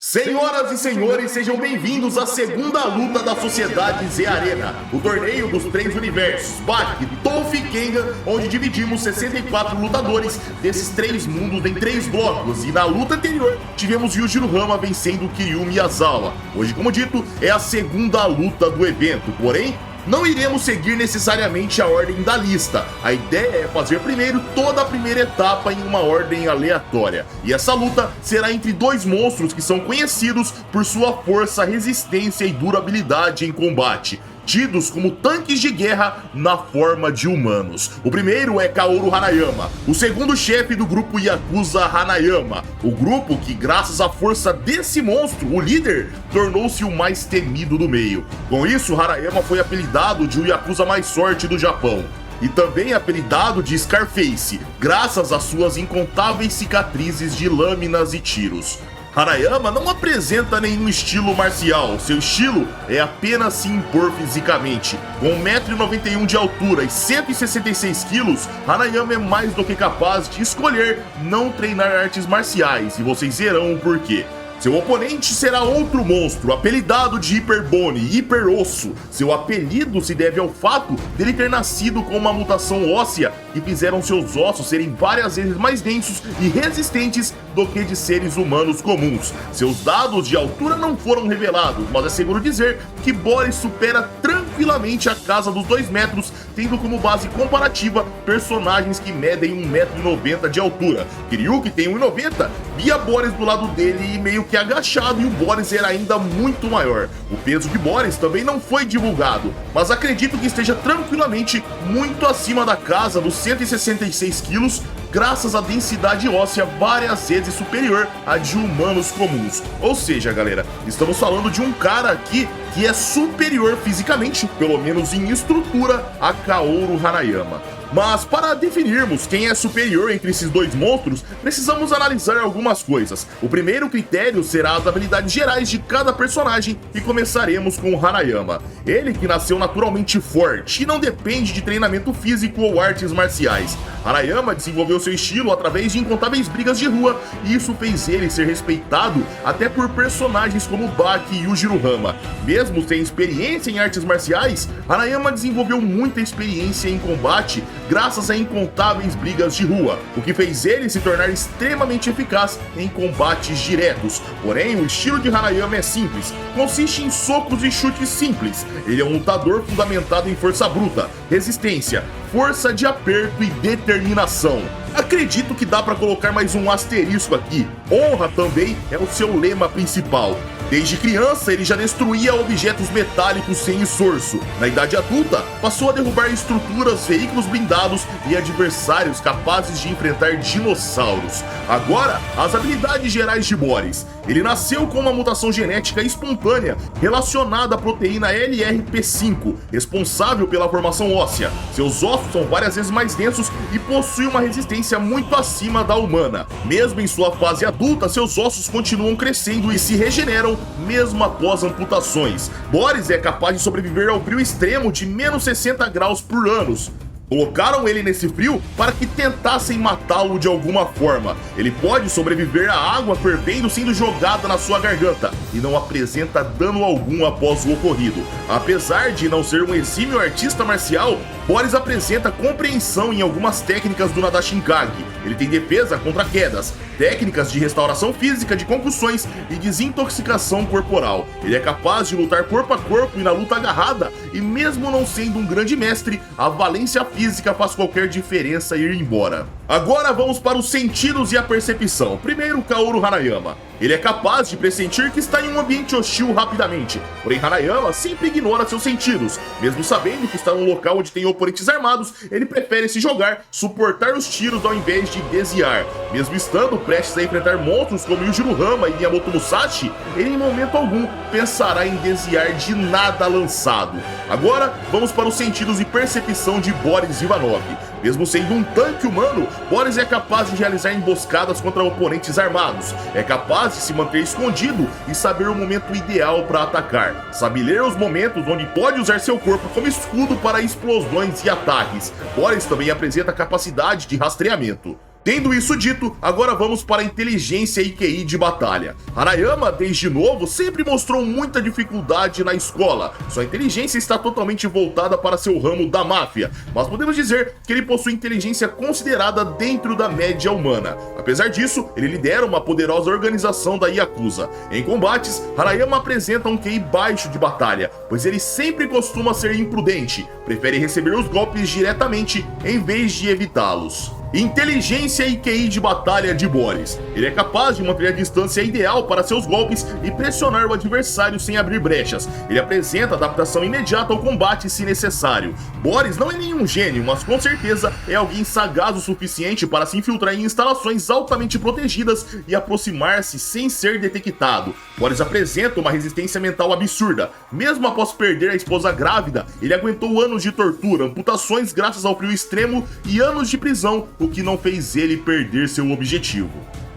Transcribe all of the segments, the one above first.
Senhoras e senhores, sejam bem-vindos à segunda luta da Sociedade Z Arena, o torneio dos três universos, Baki, Toph e Kengan, onde dividimos 64 lutadores desses três mundos em 3 blocos, e na luta anterior tivemos Yujiro Hama vencendo Kiryu Miyazawa. Hoje, como dito, é a segunda luta do evento, porém, não iremos seguir necessariamente a ordem da lista. A ideia é fazer primeiro toda a primeira etapa em uma ordem aleatória. E essa luta será entre dois monstros que são conhecidos por sua força, resistência e durabilidade em combate, tidos como tanques de guerra na forma de humanos. O primeiro é Kaoru Hanayama, o segundo chefe do grupo Yakuza Hanayama, o grupo que, graças à força desse monstro, o líder, tornou-se o mais temido do meio. Com isso, Hanayama foi apelidado de o Yakuza mais forte do Japão, e também apelidado de Scarface, graças às suas incontáveis cicatrizes de lâminas e tiros. Hanayama não apresenta nenhum estilo marcial, seu estilo é apenas se impor fisicamente. Com 1,91 m de altura e 166 kg, Hanayama é mais do que capaz de escolher não treinar artes marciais, e vocês verão o porquê. Seu oponente será outro monstro, apelidado de Hyperbone, Hiperosso. Seu apelido se deve ao fato dele ter nascido com uma mutação óssea que fizeram seus ossos serem várias vezes mais densos e resistentes do que de seres humanos comuns. Seus dados de altura não foram revelados, mas é seguro dizer que Boris supera tranquilamente a casa dos 2 metros, tendo como base comparativa personagens que medem 1,90 m de altura. Kiryu, que tem 1,90 m, via Boris do lado dele e meio que agachado, e o Boris era ainda muito maior. O peso de Boris também não foi divulgado, mas acredito que esteja tranquilamente muito acima da casa dos 166 kg, graças à densidade óssea várias vezes superior à de humanos comuns. Ou seja, galera, estamos falando de um cara aqui que é superior fisicamente, pelo menos em estrutura, a Kaoru Hanayama. Mas para definirmos quem é superior entre esses dois monstros, precisamos analisar algumas coisas. O primeiro critério será as habilidades gerais de cada personagem, e começaremos com o Hanayama. Ele que nasceu naturalmente forte e não depende de treinamento físico ou artes marciais. Hanayama desenvolveu seu estilo através de incontáveis brigas de rua, e isso fez ele ser respeitado até por personagens como Baki e Yujiro Hama. Mesmo sem experiência em artes marciais, Hanayama desenvolveu muita experiência em combate graças a incontáveis brigas de rua, o que fez ele se tornar extremamente eficaz em combates diretos. Porém, o estilo de Hanayama é simples, consiste em socos e chutes simples. Ele é um lutador fundamentado em força bruta, resistência, força de aperto e determinação. Acredito que dá para colocar mais um asterisco aqui. Honra também é o seu lema principal. Desde criança, ele já destruía objetos metálicos sem esforço. Na idade adulta, passou a derrubar estruturas, veículos blindados e adversários capazes de enfrentar dinossauros. Agora, as habilidades gerais de Boris. Ele nasceu com uma mutação genética espontânea relacionada à proteína LRP5, responsável pela formação óssea. Seus ossos são várias vezes mais densos e possuem uma resistência muito acima da humana. Mesmo em sua fase adulta, seus ossos continuam crescendo e se regeneram mesmo após amputações. Boris é capaz de sobreviver ao frio extremo de menos 60 graus por anos. Colocaram ele nesse frio para que tentassem matá-lo de alguma forma. Ele pode sobreviver à água fervendo sendo jogada na sua garganta e não apresenta dano algum após o ocorrido. Apesar de não ser um exímio artista marcial, Boris apresenta compreensão em algumas técnicas do Nadashinkage. Ele tem defesa contra quedas, técnicas de restauração física de concussões e desintoxicação corporal. Ele é capaz de lutar corpo a corpo e na luta agarrada, e mesmo não sendo um grande mestre, a valência física faz qualquer diferença ir embora. Agora vamos para os sentidos e a percepção. Primeiro, Kaoru Hanayama. Ele é capaz de pressentir que está em um ambiente hostil rapidamente, porém Hanayama sempre ignora seus sentidos. Mesmo sabendo que está num local onde tem oponentes armados, ele prefere se jogar, suportar os tiros ao invés de desviar. Mesmo estando prestes a enfrentar monstros como Yujiro Hama e Miyamoto Musashi, ele em momento algum pensará em desviar de nada lançado. Agora vamos para os sentidos e percepção de Boris Ivanov. Mesmo sendo um tanque humano, Boris é capaz de realizar emboscadas contra oponentes armados, é capaz de se manter escondido e saber o momento ideal para atacar. Sabe ler os momentos onde pode usar seu corpo como escudo para explosões e ataques. Boris também apresenta capacidade de rastreamento. Tendo isso dito, agora vamos para a inteligência e QI de batalha. Harayama, desde novo, sempre mostrou muita dificuldade na escola. Sua inteligência está totalmente voltada para seu ramo da máfia, mas podemos dizer que ele possui inteligência considerada dentro da média humana. Apesar disso, ele lidera uma poderosa organização da Yakuza. Em combates, Harayama apresenta um QI baixo de batalha, pois ele sempre costuma ser imprudente, prefere receber os golpes diretamente em vez de evitá-los. Inteligência e QI de batalha de Boris. Ele é capaz de manter a distância ideal para seus golpes e pressionar o adversário sem abrir brechas. Ele apresenta adaptação imediata ao combate se necessário. Boris não é nenhum gênio, mas com certeza é alguém sagaz o suficiente para se infiltrar em instalações altamente protegidas e aproximar-se sem ser detectado. Boris apresenta uma resistência mental absurda. Mesmo após perder a esposa grávida, ele aguentou anos de tortura, amputações graças ao frio extremo e anos de prisão, o que não fez ele perder seu objetivo.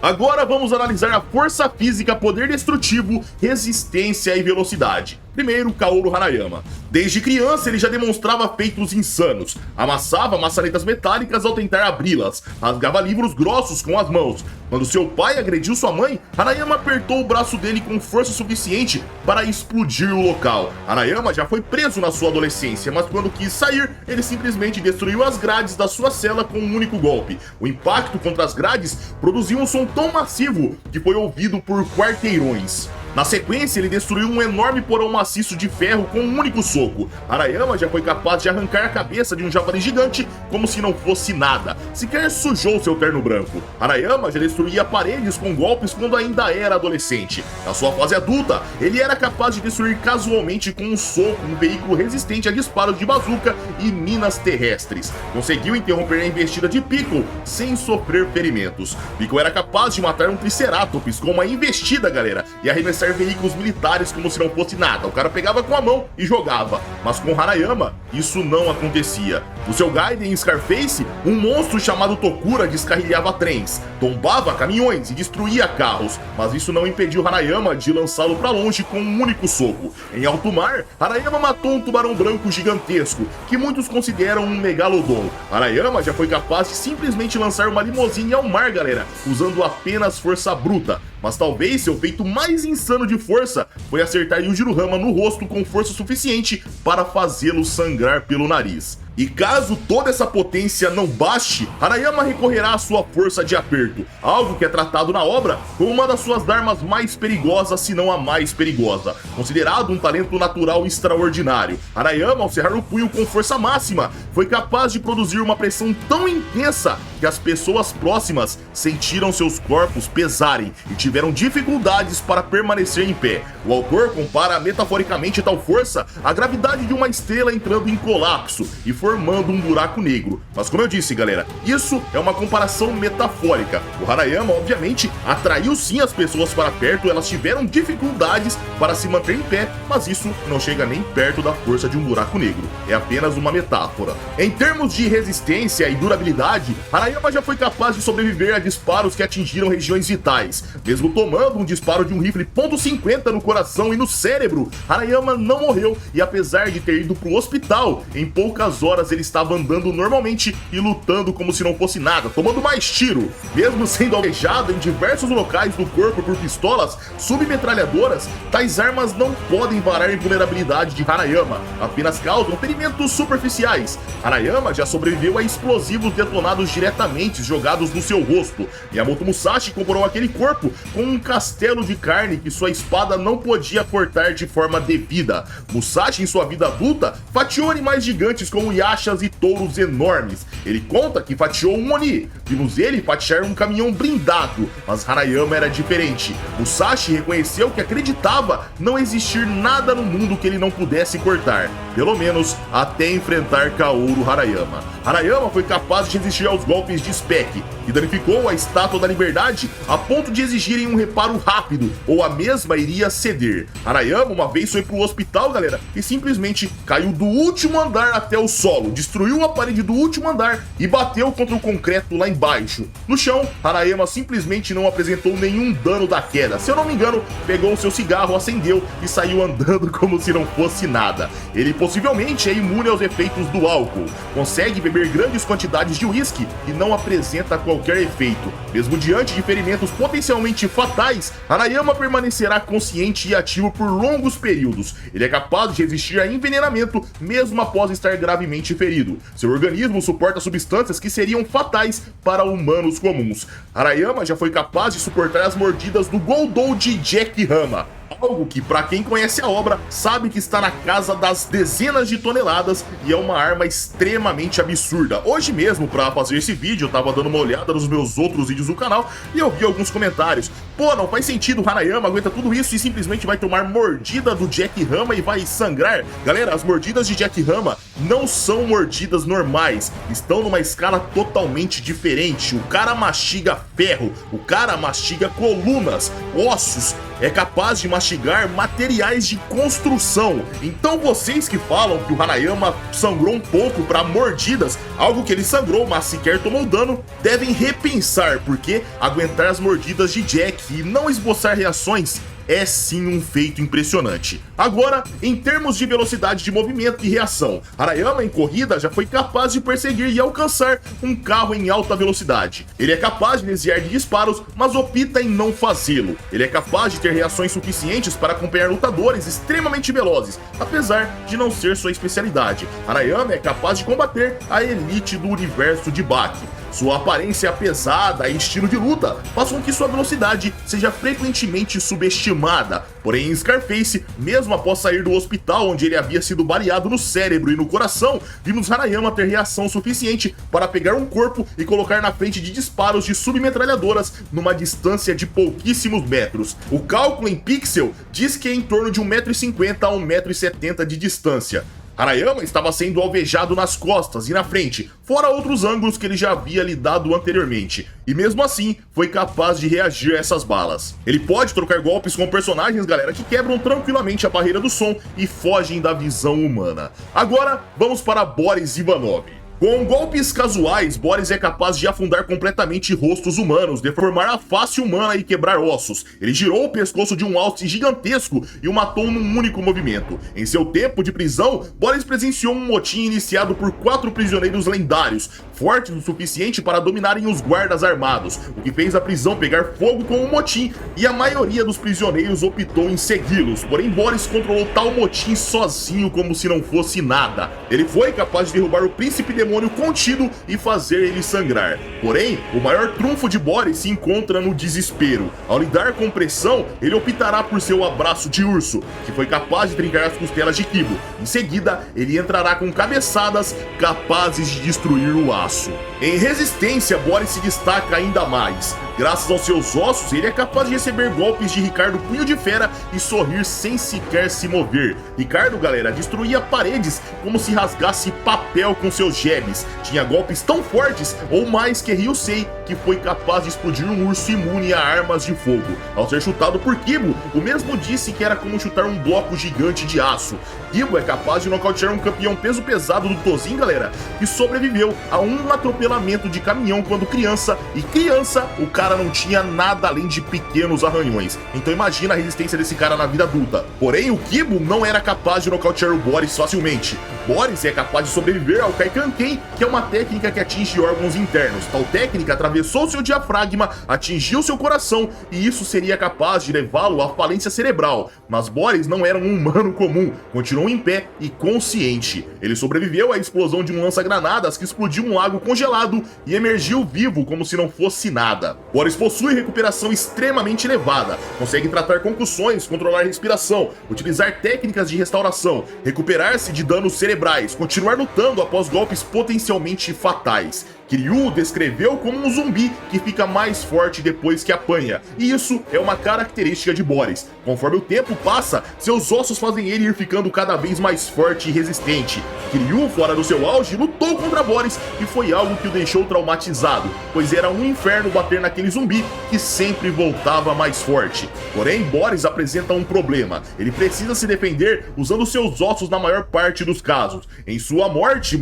Agora vamos analisar a força física, poder destrutivo, resistência e velocidade. Primeiro, Kaoru Harayama. Desde criança ele já demonstrava feitos insanos. Amassava maçanetas metálicas ao tentar abri-las, rasgava livros grossos com as mãos. Quando seu pai agrediu sua mãe, Harayama apertou o braço dele com força suficiente para explodir o local. Harayama já foi preso na sua adolescência, mas quando quis sair, ele simplesmente destruiu as grades da sua cela com um único golpe. O impacto contra as grades produziu um som tão massivo que foi ouvido por quarteirões. Na sequência, ele destruiu um enorme porão maciço de ferro com um único soco. Harayama já foi capaz de arrancar a cabeça de um javali gigante como se não fosse nada. Sequer sujou seu terno branco. Harayama já destruía paredes com golpes quando ainda era adolescente. Na sua fase adulta, ele era capaz de destruir casualmente com um soco um veículo resistente a disparos de bazuca e minas terrestres. Conseguiu interromper a investida de Piccolo sem sofrer ferimentos. Piccolo era capaz de matar um Triceratops com uma investida, galera, e arremessar veículos militares como se não fosse nada. O cara pegava com a mão e jogava. Mas com Harayama, isso não acontecia. No seu Gaiden em Scarface, um monstro chamado Tokura descarrilhava trens, tombava caminhões e destruía carros. Mas isso não impediu Harayama de lançá-lo para longe com um único soco. Em alto mar, Harayama matou um tubarão branco gigantesco, que muitos consideram um megalodon. Harayama já foi capaz de simplesmente lançar uma limusine ao mar, galera, usando apenas força bruta. Mas talvez seu feito mais insano de força foi acertar Yujiro Hama no rosto com força suficiente para fazê-lo sangrar pelo nariz. E caso toda essa potência não baste, Harayama recorrerá à sua força de aperto, algo que é tratado na obra como uma das suas armas mais perigosas, se não a mais perigosa. Considerado um talento natural extraordinário, Harayama, ao cerrar o punho com força máxima, foi capaz de produzir uma pressão tão intensa que as pessoas próximas sentiram seus corpos pesarem e tiveram dificuldades para permanecer em pé. O autor compara metaforicamente tal força à gravidade de uma estrela entrando em colapso e formando um buraco negro. Mas como eu disse, galera, isso é uma comparação metafórica. O Harayama, obviamente, atraiu sim as pessoas para perto, elas tiveram dificuldades para se manter em pé, mas isso não chega nem perto da força de um buraco negro. É apenas uma metáfora. Em termos de resistência e durabilidade, Harayama já foi capaz de sobreviver a disparos que atingiram regiões vitais. Mesmo tomando um disparo de um rifle .50 no coração e no cérebro, Harayama não morreu e, apesar de ter ido para o hospital, em poucas horas ele estava andando normalmente e lutando como se não fosse nada, tomando mais tiro. Mesmo sendo alvejado em diversos locais do corpo por pistolas submetralhadoras, tais armas não podem varar a invulnerabilidade de Harayama, apenas causam ferimentos superficiais. Harayama já sobreviveu a explosivos detonados diretamente jogados no seu rosto. Miyamoto Musashi comparou aquele corpo com um castelo de carne que sua espada não podia cortar de forma devida. Musashi, em sua vida adulta, fatiou animais gigantes como yashas e touros enormes. Ele conta que fatiou um Oni. Vimos ele fatiar um caminhão blindado, mas Harayama era diferente. Musashi reconheceu que acreditava não existir nada no mundo que ele não pudesse cortar, pelo menos até enfrentar Kaoru Harayama. Harayama foi capaz de resistir aos golpes de Spec, que danificou a Estátua da Liberdade a ponto de exigirem um reparo rápido, ou a mesma iria ceder. Harayama uma vez foi pro hospital, galera, e simplesmente caiu do último andar até o solo, destruiu a parede do último andar e bateu contra o concreto lá embaixo. No chão, Harayama simplesmente não apresentou nenhum dano da queda. Se eu não me engano, pegou seu cigarro, acendeu e saiu andando como se não fosse nada. Ele possivelmente é imune aos efeitos do álcool, consegue beber grandes quantidades de uísque e não apresenta qualquer qualquer efeito. Mesmo diante de ferimentos potencialmente fatais, Harayama permanecerá consciente e ativo por longos períodos. Ele é capaz de resistir a envenenamento mesmo após estar gravemente ferido. Seu organismo suporta substâncias que seriam fatais para humanos comuns. Harayama já foi capaz de suportar as mordidas do Goldou de Jack Hama. Algo que, para quem conhece a obra, sabe que está na casa das dezenas de toneladas e é uma arma extremamente absurda. Hoje mesmo, para fazer esse vídeo, eu tava dando uma olhada nos meus outros vídeos do canal e eu vi alguns comentários. Pô, não faz sentido, o Harayama aguenta tudo isso e simplesmente vai tomar mordida do Jack Hama e vai sangrar? Galera, as mordidas de Jack Hama não são mordidas normais, estão numa escala totalmente diferente. O cara mastiga ferro, o cara mastiga colunas, ossos, é capaz de mastigar materiais de construção. Então vocês que falam que o Harayama sangrou um pouco para mordidas, algo que ele sangrou mas sequer tomou dano, devem repensar, porque aguentar as mordidas de Jack e não esboçar reações é sim um feito impressionante. Agora, em termos de velocidade de movimento e reação, Harayama em corrida já foi capaz de perseguir e alcançar um carro em alta velocidade. Ele é capaz de desviar de disparos, mas opta em não fazê-lo. Ele é capaz de ter reações suficientes para acompanhar lutadores extremamente velozes, apesar de não ser sua especialidade. Harayama é capaz de combater a elite do universo de Baki. Sua aparência pesada e estilo de luta faz com que sua velocidade seja frequentemente subestimada. Porém, em Scarface, mesmo após sair do hospital onde ele havia sido baleado no cérebro e no coração, vimos Harayama ter reação suficiente para pegar um corpo e colocar na frente de disparos de submetralhadoras numa distância de pouquíssimos metros. O cálculo em pixel diz que é em torno de 1,50 m a 1,70 m de distância. Harayama estava sendo alvejado nas costas e na frente, fora outros ângulos que ele já havia lidado anteriormente, e mesmo assim foi capaz de reagir a essas balas. Ele pode trocar golpes com personagens, galera, que quebram tranquilamente a barreira do som e fogem da visão humana. Agora vamos para Boris Ivanov. Com golpes casuais, Boris é capaz de afundar completamente rostos humanos, deformar a face humana e quebrar ossos. Ele girou o pescoço de um alce gigantesco e o matou num único movimento. Em seu tempo de prisão, Boris presenciou um motim iniciado por 4 prisioneiros lendários, fortes o suficiente para dominarem os guardas armados, o que fez a prisão pegar fogo com o motim e a maioria dos prisioneiros optou em segui-los. Porém, Boris controlou tal motim sozinho como se não fosse nada. Ele foi capaz de derrubar o príncipe demônio contido e fazer ele sangrar. Porém, o maior trunfo de Boris se encontra no desespero. Ao lidar com pressão, ele optará por seu abraço de urso, que foi capaz de trincar as costelas de Kibo. Em seguida, ele entrará com cabeçadas capazes de destruir o aço. Em resistência, Boris se destaca ainda mais. Graças aos seus ossos, ele é capaz de receber golpes de Ricardo Punho de Fera e sorrir sem sequer se mover. Ricardo, galera, destruía paredes como se rasgasse papel com seus jabs. Tinha golpes tão fortes ou mais que Ryusei, que foi capaz de explodir um urso imune a armas de fogo. Ao ser chutado por Kibo, o mesmo disse que era como chutar um bloco gigante de aço. Kibo é capaz de nocautear um campeão peso pesado do Tozin, galera, que sobreviveu a um atropelamento de caminhão quando criança, e criança, o cara não tinha nada além de pequenos arranhões. Então imagina a resistência desse cara na vida adulta. Porém, o Kibo não era capaz de nocautear o Boris facilmente. Boris é capaz de sobreviver ao Kaikanken, que é uma técnica que atinge órgãos internos. Tal técnica atravessou seu diafragma, atingiu seu coração, e isso seria capaz de levá-lo à falência cerebral. Mas Boris não era um humano comum, continuou em pé e consciente. Ele sobreviveu à explosão de um lança-granadas que explodiu um lago congelado e emergiu vivo como se não fosse nada. Boris possui recuperação extremamente elevada, consegue tratar concussões, controlar a respiração, utilizar técnicas de restauração, recuperar-se de danos cerebrais, continuar lutando após golpes potencialmente fatais. Kiryu o descreveu como um zumbi que fica mais forte depois que apanha, e isso é uma característica de Boris. Conforme o tempo passa, seus ossos fazem ele ir ficando cada vez mais forte e resistente. Kiryu, fora do seu auge, lutou contra Boris e foi algo que o deixou traumatizado, pois era um inferno bater naquele zumbi que sempre voltava mais forte. Porém, Boris apresenta um problema. Ele precisa se defender usando seus ossos na maior parte dos casos. Em sua morte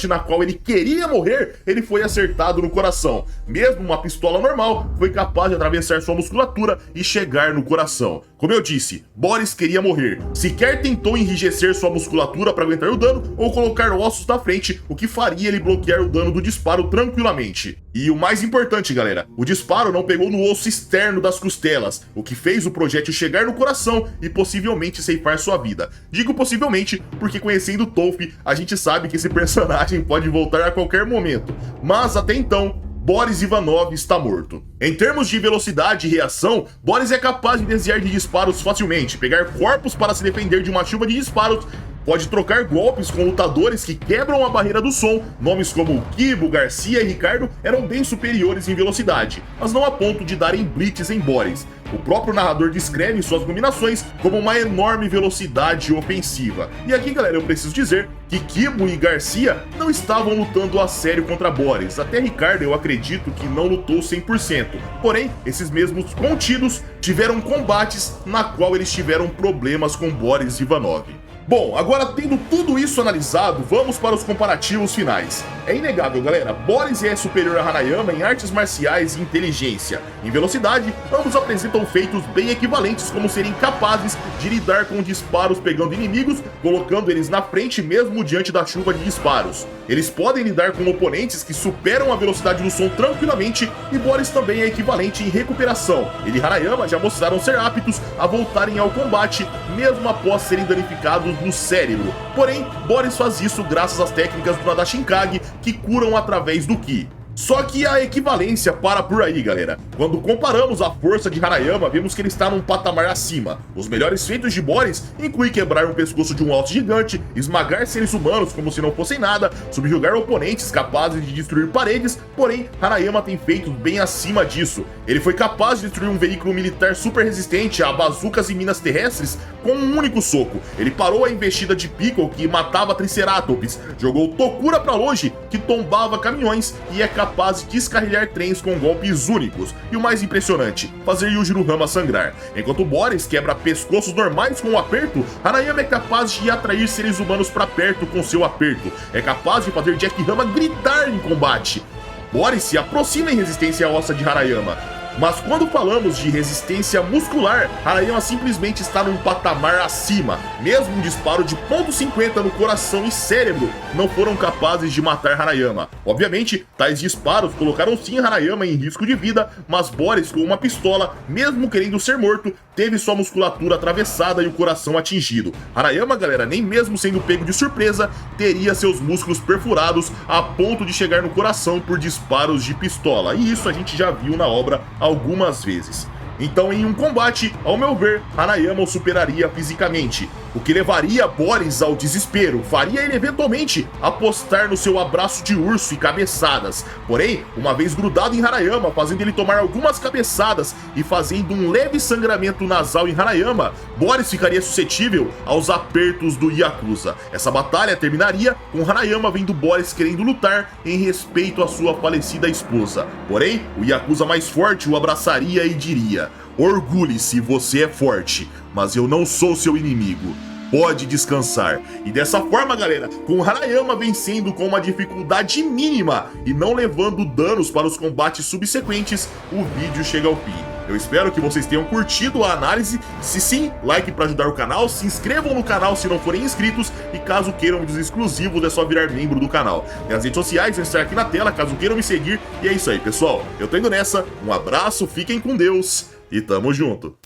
na qual ele queria morrer, ele foi acertado no coração. Mesmo uma pistola normal foi capaz de atravessar sua musculatura e chegar no coração. Como eu disse, Boris queria morrer. Sequer tentou enrijecer sua musculatura para aguentar o dano ou colocar ossos na frente, o que faria ele bloquear o dano do disparo tranquilamente. E o mais importante, galera, o disparo não pegou no osso externo das costelas, o que fez o projétil chegar no coração e possivelmente ceifar sua vida. Digo possivelmente porque, conhecendo Toph, a gente sabe que esse personagem pode voltar a qualquer momento, mas até então Boris Ivanov está morto. Em termos de velocidade e reação, Boris é capaz de desviar de disparos facilmente, pegar corpos para se defender de uma chuva de disparos, pode trocar golpes com lutadores que quebram a barreira do som. Nomes como Kibo, Garcia e Ricardo eram bem superiores em velocidade, mas não a ponto de darem blitz em Boris. O próprio narrador descreve suas dominações como uma enorme velocidade ofensiva. E aqui, galera, eu preciso dizer que Kibo e Garcia não estavam lutando a sério contra Boris. Até Ricardo eu acredito que não lutou 100%. Porém, esses mesmos contidos tiveram combates na qual eles tiveram problemas com Boris Ivanov. Bom, agora tendo tudo isso analisado, vamos para os comparativos finais. É inegável, galera, Boris é superior a Hanayama em artes marciais e inteligência. Em velocidade, ambos apresentam feitos bem equivalentes, como serem capazes de lidar com disparos pegando inimigos, colocando eles na frente mesmo diante da chuva de disparos. Eles podem lidar com oponentes que superam a velocidade do som tranquilamente, e Boris também é equivalente em recuperação. Ele e Hanayama já mostraram ser aptos a voltarem ao combate, mesmo após serem danificados no cérebro. Porém, Boris faz isso graças às técnicas do Nadashinkage, que curam através do Ki. Só que a equivalência para por aí, galera. Quando comparamos a força de Hanayama, vemos que ele está num patamar acima. Os melhores feitos de Boris incluem quebrar um pescoço de um alce gigante, esmagar seres humanos como se não fossem nada, subjugar oponentes capazes de destruir paredes, porém, Hanayama tem feitos bem acima disso. Ele foi capaz de destruir um veículo militar super resistente a bazucas e minas terrestres com um único soco. Ele parou a investida de Piccolo, que matava Triceratops, jogou Tokura pra longe, que tombava caminhões, e é capaz de descarrilhar trens com golpes únicos. E o mais impressionante, fazer Yujiro Hama sangrar. Enquanto Boris quebra pescoços normais com um aperto, Hanayama é capaz de atrair seres humanos pra perto com seu aperto. É capaz de fazer Jack Hama gritar em combate. Boris se aproxima em resistência à ossa de Hanayama. Mas quando falamos de resistência muscular, Hanayama simplesmente está num patamar acima. Mesmo um disparo de .50 no coração e cérebro não foram capazes de matar Hanayama. Obviamente, tais disparos colocaram sim Hanayama em risco de vida, mas Boris, com uma pistola, mesmo querendo ser morto, teve sua musculatura atravessada e o coração atingido. Hanayama, galera, nem mesmo sendo pego de surpresa, teria seus músculos perfurados a ponto de chegar no coração por disparos de pistola. E isso a gente já viu na obra algumas vezes. Então, em um combate, ao meu ver, Hanayama o superaria fisicamente, o que levaria Boris ao desespero, faria ele eventualmente apostar no seu abraço de urso e cabeçadas. Porém, uma vez grudado em Hanayama, fazendo ele tomar algumas cabeçadas e fazendo um leve sangramento nasal em Hanayama, Boris ficaria suscetível aos apertos do Yakuza. Essa batalha terminaria com Hanayama vendo Boris querendo lutar em respeito à sua falecida esposa. Porém, o Yakuza mais forte o abraçaria e diria: "Orgulhe-se, você é forte, mas eu não sou seu inimigo. Pode descansar." E dessa forma, galera, com Hanayama vencendo com uma dificuldade mínima e não levando danos para os combates subsequentes, o vídeo chega ao fim. Eu espero que vocês tenham curtido a análise. Se sim, like para ajudar o canal, se inscrevam no canal se não forem inscritos, e caso queiram vídeos exclusivos é só virar membro do canal. Minhas redes sociais vão estar aqui na tela caso queiram me seguir. E é isso aí, pessoal. Eu tô indo nessa, um abraço, fiquem com Deus e tamo junto.